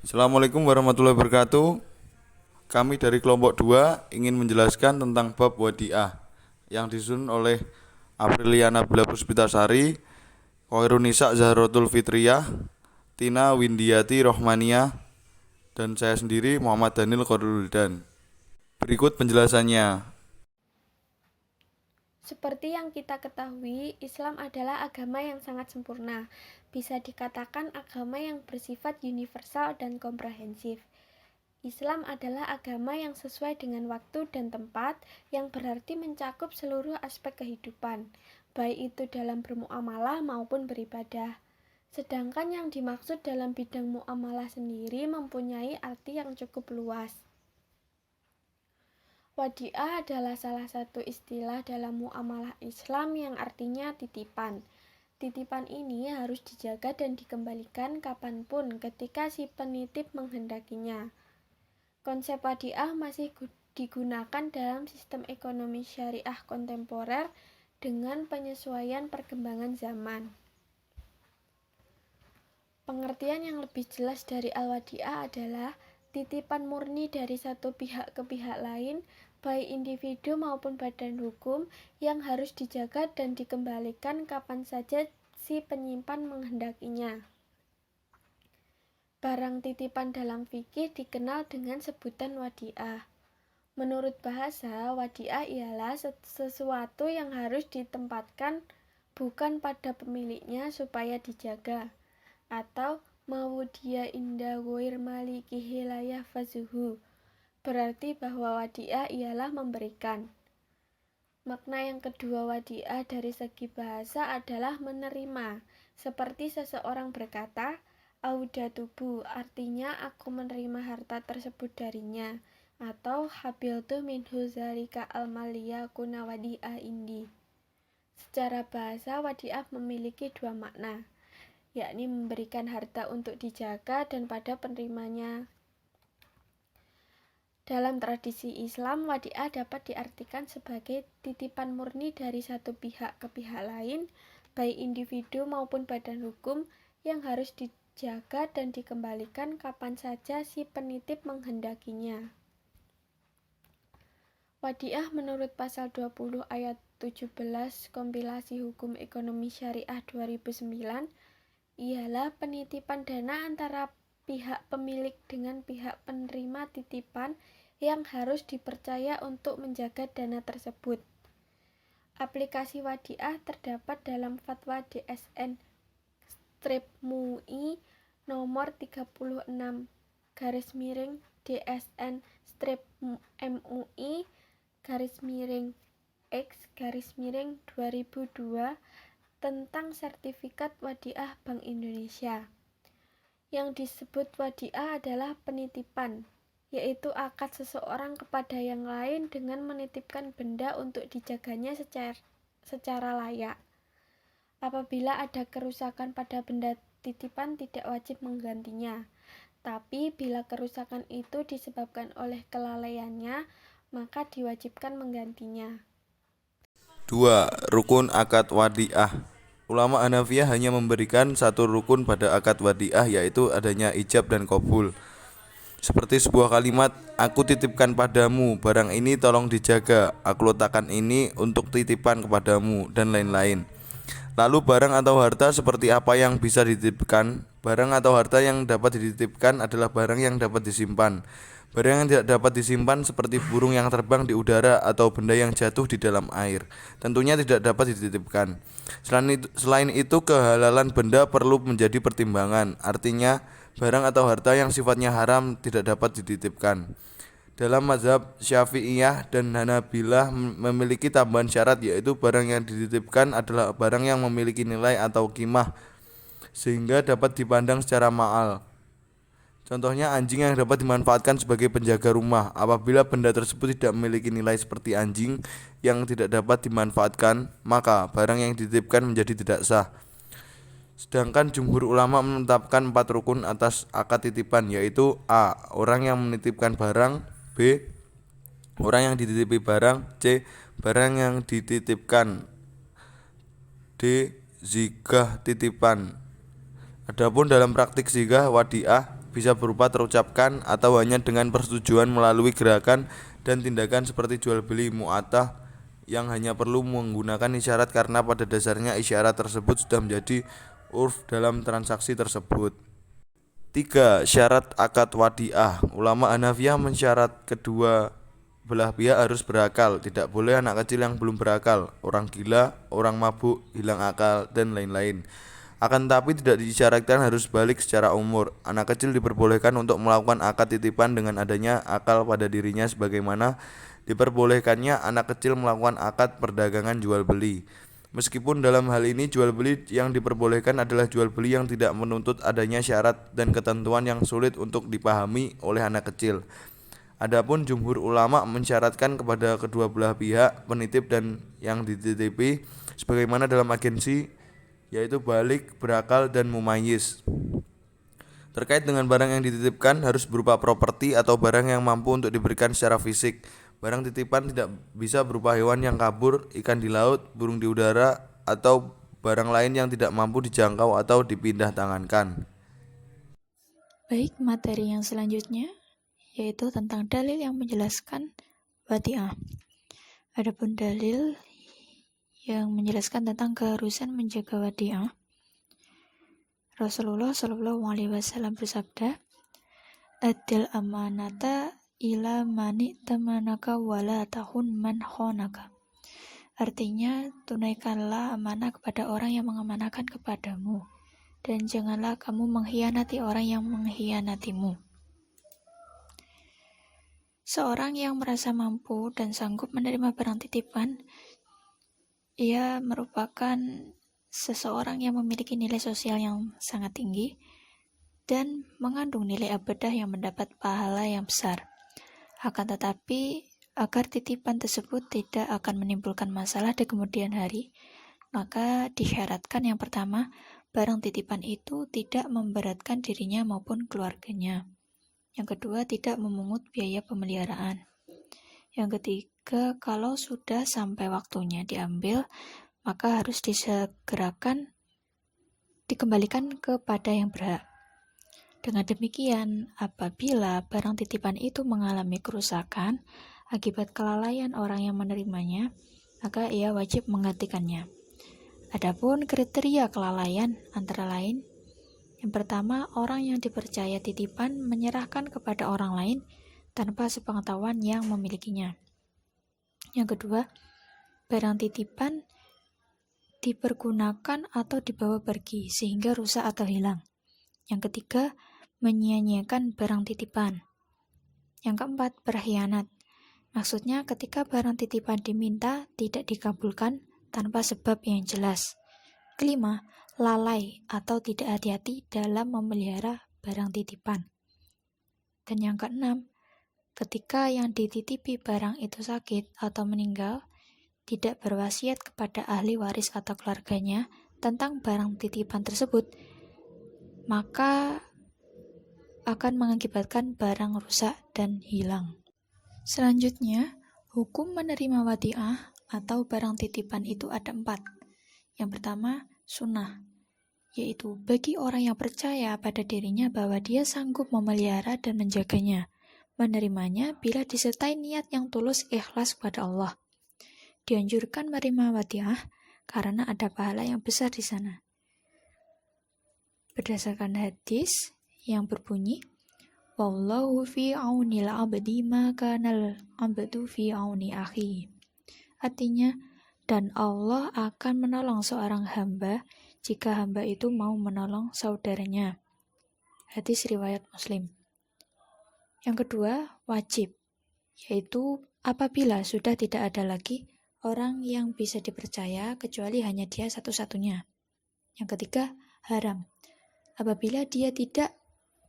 Assalamualaikum warahmatullahi wabarakatuh. Kami dari kelompok 2 ingin menjelaskan tentang bab wadiah yang disusun oleh Apriliana Nabila Puspitasari, Khairunisa Zahratul Fitriyah, Tina Windiati Rohmania, dan saya sendiri Muhammad Daniel Khoruldan. Berikut penjelasannya. Seperti yang kita ketahui, Islam adalah agama yang sangat sempurna. Bisa dikatakan agama yang bersifat universal dan komprehensif. Islam adalah agama yang sesuai dengan waktu dan tempat, yang berarti mencakup seluruh aspek kehidupan, baik itu dalam bermuamalah maupun beribadah. Sedangkan yang dimaksud dalam bidang muamalah sendiri mempunyai arti yang cukup luas. Wadiah adalah salah satu istilah dalam muamalah Islam yang artinya titipan. Titipan ini harus dijaga dan dikembalikan kapanpun ketika si penitip menghendakinya. Konsep wadiah masih digunakan dalam sistem ekonomi syariah kontemporer dengan penyesuaian perkembangan zaman. Pengertian yang lebih jelas dari al-wadiah adalah titipan murni dari satu pihak ke pihak lain, baik individu maupun badan hukum, yang harus dijaga dan dikembalikan kapan saja si penyimpan menghendakinya. Barang titipan dalam fikih dikenal dengan sebutan wadiah. Menurut bahasa, wadiah ialah sesuatu yang harus ditempatkan bukan pada pemiliknya supaya dijaga, atau mawudiya inda ghair malikihi la yahfazuhu, berarti bahwa wadiah ialah memberikan. Makna yang kedua wadiah dari segi bahasa adalah menerima, seperti seseorang berkata, audatubu, artinya aku menerima harta tersebut darinya, atau habiltu minhu zalika al-maliya kuna wadiah indi. Secara bahasa, wadiah memiliki dua makna, yakni memberikan harta untuk dijaga dan pada penerimanya. Dalam tradisi Islam, wadiah dapat diartikan sebagai titipan murni dari satu pihak ke pihak lain, baik individu maupun badan hukum, yang harus dijaga dan dikembalikan kapan saja si penitip menghendakinya. Wadiah menurut pasal 20 ayat 17 Kompilasi Hukum Ekonomi Syariah 2009 ialah penitipan dana antara pihak pemilik dengan pihak penerima titipan yang harus dipercaya untuk menjaga dana tersebut. Aplikasi wadiah terdapat dalam Fatwa DSN-MUI nomor 36 DSN-MUI X-2002 tentang sertifikat wadiah Bank Indonesia. Yang disebut wadiah adalah penitipan, yaitu akad seseorang kepada yang lain dengan menitipkan benda untuk dijaganya secara layak. Apabila ada kerusakan pada benda titipan, tidak wajib menggantinya. Tapi bila kerusakan itu disebabkan oleh kelalaiannya, maka diwajibkan menggantinya. 2. Rukun akad wadiah. Ulama Hanafiyah hanya memberikan satu rukun pada akad wadiah, yaitu adanya ijab dan qabul. Seperti sebuah kalimat, aku titipkan padamu, barang ini tolong dijaga, aku letakkan ini untuk titipan kepadamu, dan lain-lain. Lalu barang atau harta seperti apa yang bisa dititipkan? Barang atau harta yang dapat dititipkan adalah barang yang dapat disimpan. Barang yang tidak dapat disimpan seperti burung yang terbang di udara atau benda yang jatuh di dalam air, tentunya tidak dapat dititipkan. Selain itu kehalalan benda perlu menjadi pertimbangan. Artinya, barang atau harta yang sifatnya haram tidak dapat dititipkan. Dalam mazhab Syafi'iyah dan Hanabilah memiliki tambahan syarat, yaitu barang yang dititipkan adalah barang yang memiliki nilai atau qimah sehingga dapat dipandang secara ma'al. Contohnya anjing yang dapat dimanfaatkan sebagai penjaga rumah. Apabila benda tersebut tidak memiliki nilai seperti anjing yang tidak dapat dimanfaatkan, maka barang yang dititipkan menjadi tidak sah. Sedangkan jumhur ulama menetapkan 4 rukun atas akad titipan, yaitu A. Orang yang menitipkan barang, B. Orang yang dititipi barang, C. Barang yang dititipkan, D. Zigah titipan. Adapun dalam praktik zigah wadiah, bisa berupa terucapkan atau hanya dengan persetujuan melalui gerakan dan tindakan seperti jual beli mu'atah yang hanya perlu menggunakan isyarat karena pada dasarnya isyarat tersebut sudah menjadi urf dalam transaksi tersebut. 3. Syarat akad wadiah. Ulama Hanafiyah mensyarat kedua belah pihak harus berakal. Tidak boleh anak kecil yang belum berakal, orang gila, orang mabuk, hilang akal, dan lain-lain. Akan tetapi tidak disyaratkan harus balik secara umur. Anak kecil diperbolehkan untuk melakukan akad titipan dengan adanya akal pada dirinya sebagaimana diperbolehkannya anak kecil melakukan akad perdagangan jual beli. Meskipun dalam hal ini jual beli yang diperbolehkan adalah jual beli yang tidak menuntut adanya syarat dan ketentuan yang sulit untuk dipahami oleh anak kecil. Adapun jumhur ulama mensyaratkan kepada kedua belah pihak penitip dan yang dititipi sebagaimana dalam agensi, yaitu balik, berakal, dan mumayyiz. Terkait dengan barang yang dititipkan harus berupa properti atau barang yang mampu untuk diberikan secara fisik. Barang titipan tidak bisa berupa hewan yang kabur, ikan di laut, burung di udara, atau barang lain yang tidak mampu dijangkau atau dipindah tangankan. Baik, materi yang selanjutnya yaitu tentang dalil yang menjelaskan wadiah. Adapun dalil yang menjelaskan tentang keharusan menjaga wadiah, Rasulullah SAW bersabda, "Adil amanata ila mani tamanaka wala tahun man khonaka." Artinya, tunaikanlah amanah kepada orang yang mengamanahkan kepadamu, dan janganlah kamu mengkhianati orang yang mengkhianatimu. Seorang yang merasa mampu dan sanggup menerima barang titipan, ia merupakan seseorang yang memiliki nilai sosial yang sangat tinggi dan mengandung nilai abadah yang mendapat pahala yang besar. Akan tetapi, agar titipan tersebut tidak akan menimbulkan masalah di kemudian hari, maka disyaratkan yang pertama, barang titipan itu tidak memberatkan dirinya maupun keluarganya. Yang kedua, tidak memungut biaya pemeliharaan. Yang ketiga, kalau sudah sampai waktunya diambil, maka harus disegerakan dikembalikan kepada yang berhak. Dengan demikian, apabila barang titipan itu mengalami kerusakan akibat kelalaian orang yang menerimanya, maka ia wajib menggantikannya. Adapun kriteria kelalaian antara lain, yang pertama, orang yang dipercaya titipan menyerahkan kepada orang lain tanpa sepengetahuan yang memilikinya. Yang kedua, barang titipan dipergunakan atau dibawa pergi sehingga rusak atau hilang. Yang ketiga, menyia-nyiakan barang titipan. Yang keempat, berkhianat. Maksudnya ketika barang titipan diminta tidak dikabulkan tanpa sebab yang jelas. Kelima, lalai atau tidak hati-hati dalam memelihara barang titipan. Dan yang keenam, ketika yang dititipi barang itu sakit atau meninggal, tidak berwasiat kepada ahli waris atau keluarganya tentang barang titipan tersebut, maka akan mengakibatkan barang rusak dan hilang. Selanjutnya, hukum menerima wadiah atau barang titipan itu ada 4. Yang pertama, sunnah, yaitu bagi orang yang percaya pada dirinya bahwa dia sanggup memelihara dan menjaganya, menerimanya bila disertai niat yang tulus ikhlas kepada Allah. Dianjurkan menerima wadiah karena ada pahala yang besar di sana. Berdasarkan hadis yang berbunyi, "Wallahu fi aunil abdi ma kanal abdu fi auni akhi." Artinya, dan Allah akan menolong seorang hamba jika hamba itu mau menolong saudaranya. Hadis riwayat Muslim. Yang kedua, wajib, yaitu apabila sudah tidak ada lagi orang yang bisa dipercaya kecuali hanya dia satu-satunya. Yang ketiga, haram, apabila dia tidak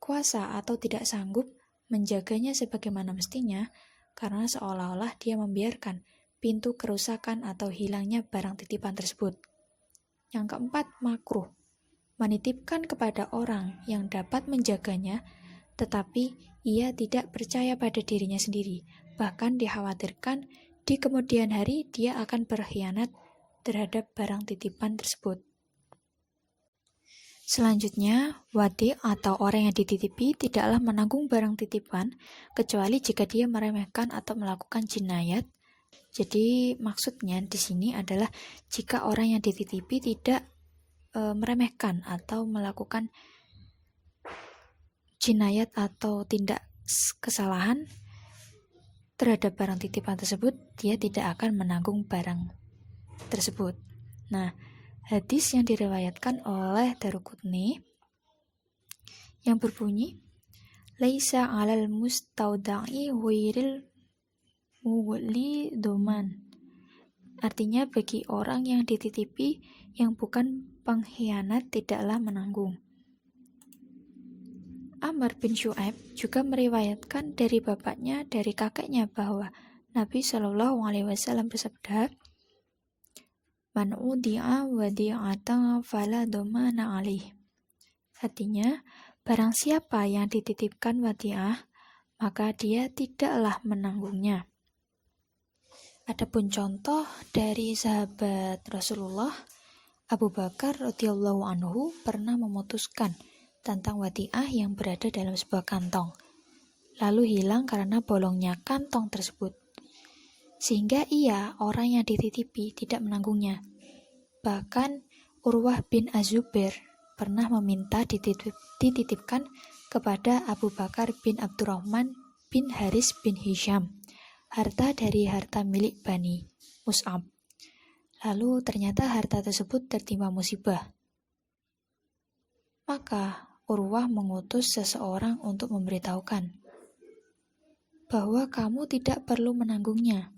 kuasa atau tidak sanggup menjaganya sebagaimana mestinya, karena seolah-olah dia membiarkan pintu kerusakan atau hilangnya barang titipan tersebut. Yang keempat, makruh, menitipkan kepada orang yang dapat menjaganya, tetapi ia tidak percaya pada dirinya sendiri, bahkan dikhawatirkan di kemudian hari dia akan berkhianat terhadap barang titipan tersebut. Selanjutnya, wadi atau orang yang dititipi tidaklah menanggung barang titipan kecuali jika dia meremehkan atau melakukan jinayat. Jadi maksudnya di sini adalah jika orang yang dititipi tidak meremehkan atau melakukan jinayat atau tindak kesalahan terhadap barang titipan tersebut, dia tidak akan menanggung barang tersebut. Nah, hadis yang diriwayatkan oleh Daruqutni yang berbunyi, "Laisa 'alal mustauda'i ghairil mughli doman." Artinya bagi orang yang dititipi yang bukan pengkhianat tidaklah menanggung. Amr bin Syu'aib juga meriwayatkan dari bapaknya, dari kakeknya bahwa Nabi Shallallahu Alaihi Wasallam bersabda, "Man udi'a wadi'atan fala domana alih." Artinya, barang siapa yang dititipkan wadi'ah, maka dia tidaklah menanggungnya. Adapun contoh dari sahabat Rasulullah, Abu Bakar radhiyallahu anhu pernah memutuskan tentang wadi'ah yang berada dalam sebuah kantong, lalu hilang karena bolongnya kantong tersebut. Sehingga ia, orang yang dititipi, tidak menanggungnya. Bahkan Urwah bin Az-Zubair pernah meminta dititipkan kepada Abu Bakar bin Abdurrahman bin Haris bin Hisham harta dari harta milik Bani Mus'ab. Lalu ternyata harta tersebut tertimpa musibah. Maka Urwah mengutus seseorang untuk memberitahukan bahwa kamu tidak perlu menanggungnya.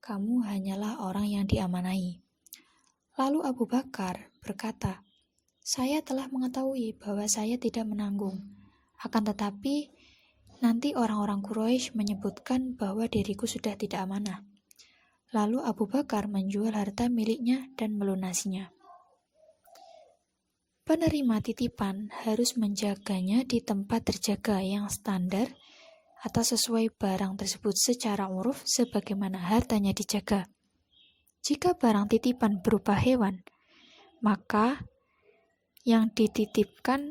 Kamu hanyalah orang yang diamanai. Lalu Abu Bakar berkata, "Saya telah mengetahui bahwa saya tidak menanggung. Akan tetapi, nanti orang-orang Quraisy menyebutkan bahwa diriku sudah tidak amanah." Lalu Abu Bakar menjual harta miliknya dan melunasinya. Penerima titipan harus menjaganya di tempat terjaga yang standar atau sesuai barang tersebut secara uruf sebagaimana hartanya dijaga. Jika barang titipan berupa hewan, maka yang dititipi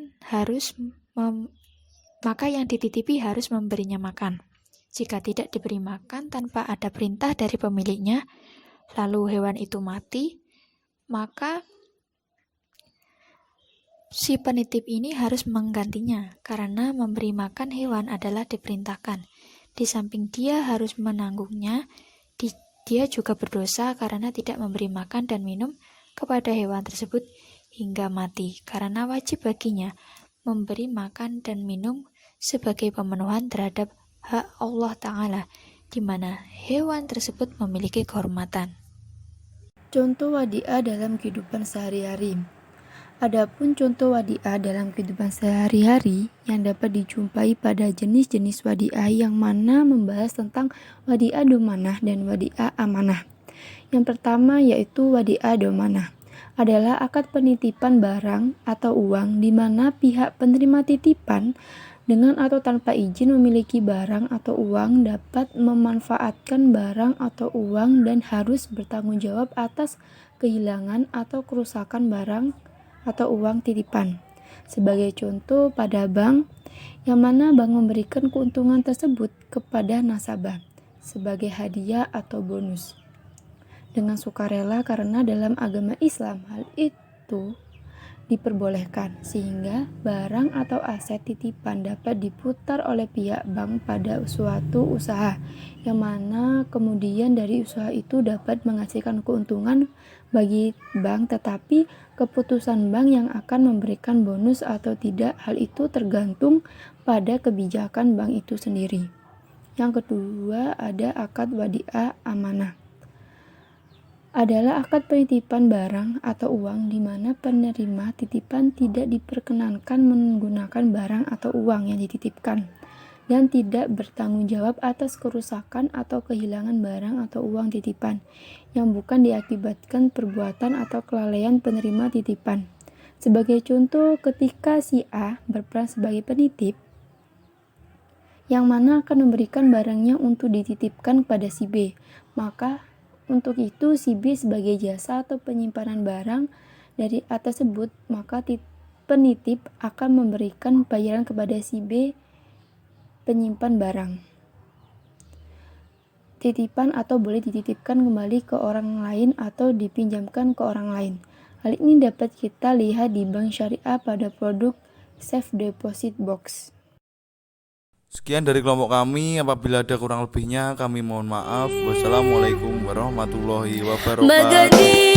harus memberinya makan. Jika tidak diberi makan tanpa ada perintah dari pemiliknya, lalu hewan itu mati, maka si penitip ini harus menggantinya karena memberi makan hewan adalah diperintahkan. Di samping dia harus menanggungnya, dia juga berdosa karena tidak memberi makan dan minum kepada hewan tersebut hingga mati, karena wajib baginya memberi makan dan minum sebagai pemenuhan terhadap hak Allah Ta'ala, di mana hewan tersebut memiliki kehormatan. Contoh wadi'ah dalam kehidupan sehari-hari. Adapun contoh wadi'ah dalam kehidupan sehari-hari yang dapat dijumpai pada jenis-jenis wadi'ah yang mana membahas tentang wadi'ah domanah dan wadi'ah amanah. Yang pertama yaitu wadi'ah domanah adalah akad penitipan barang atau uang di mana pihak penerima titipan dengan atau tanpa izin memiliki barang atau uang dapat memanfaatkan barang atau uang dan harus bertanggung jawab atas kehilangan atau kerusakan barang atau uang titipan. Sebagai contoh pada bank, yang mana bank memberikan keuntungan tersebut kepada nasabah sebagai hadiah atau bonus dengan sukarela, karena dalam agama Islam hal itu diperbolehkan, sehingga barang atau aset titipan dapat diputar oleh pihak bank pada suatu usaha, yang mana kemudian dari usaha itu dapat menghasilkan keuntungan bagi bank, tetapi keputusan bank yang akan memberikan bonus atau tidak, hal itu tergantung pada kebijakan bank itu sendiri. Yang kedua ada akad wadi'ah amanah. Adalah akad penitipan barang atau uang di mana penerima titipan tidak diperkenankan menggunakan barang atau uang yang dititipkan dan tidak bertanggung jawab atas kerusakan atau kehilangan barang atau uang titipan yang bukan diakibatkan perbuatan atau kelalaian penerima titipan. Sebagai contoh, ketika si A berperan sebagai penitip yang mana akan memberikan barangnya untuk dititipkan kepada si B, maka untuk itu si B sebagai jasa atau penyimpanan barang dari A tersebut, maka penitip akan memberikan bayaran kepada si B penyimpan barang titipan atau boleh dititipkan kembali ke orang lain atau dipinjamkan ke orang lain. Hal ini dapat kita lihat di Bank Syariah pada produk Safe Deposit Box. Sekian dari kelompok kami, apabila ada kurang lebihnya kami mohon maaf. Wassalamualaikum warahmatullahi wabarakatuh.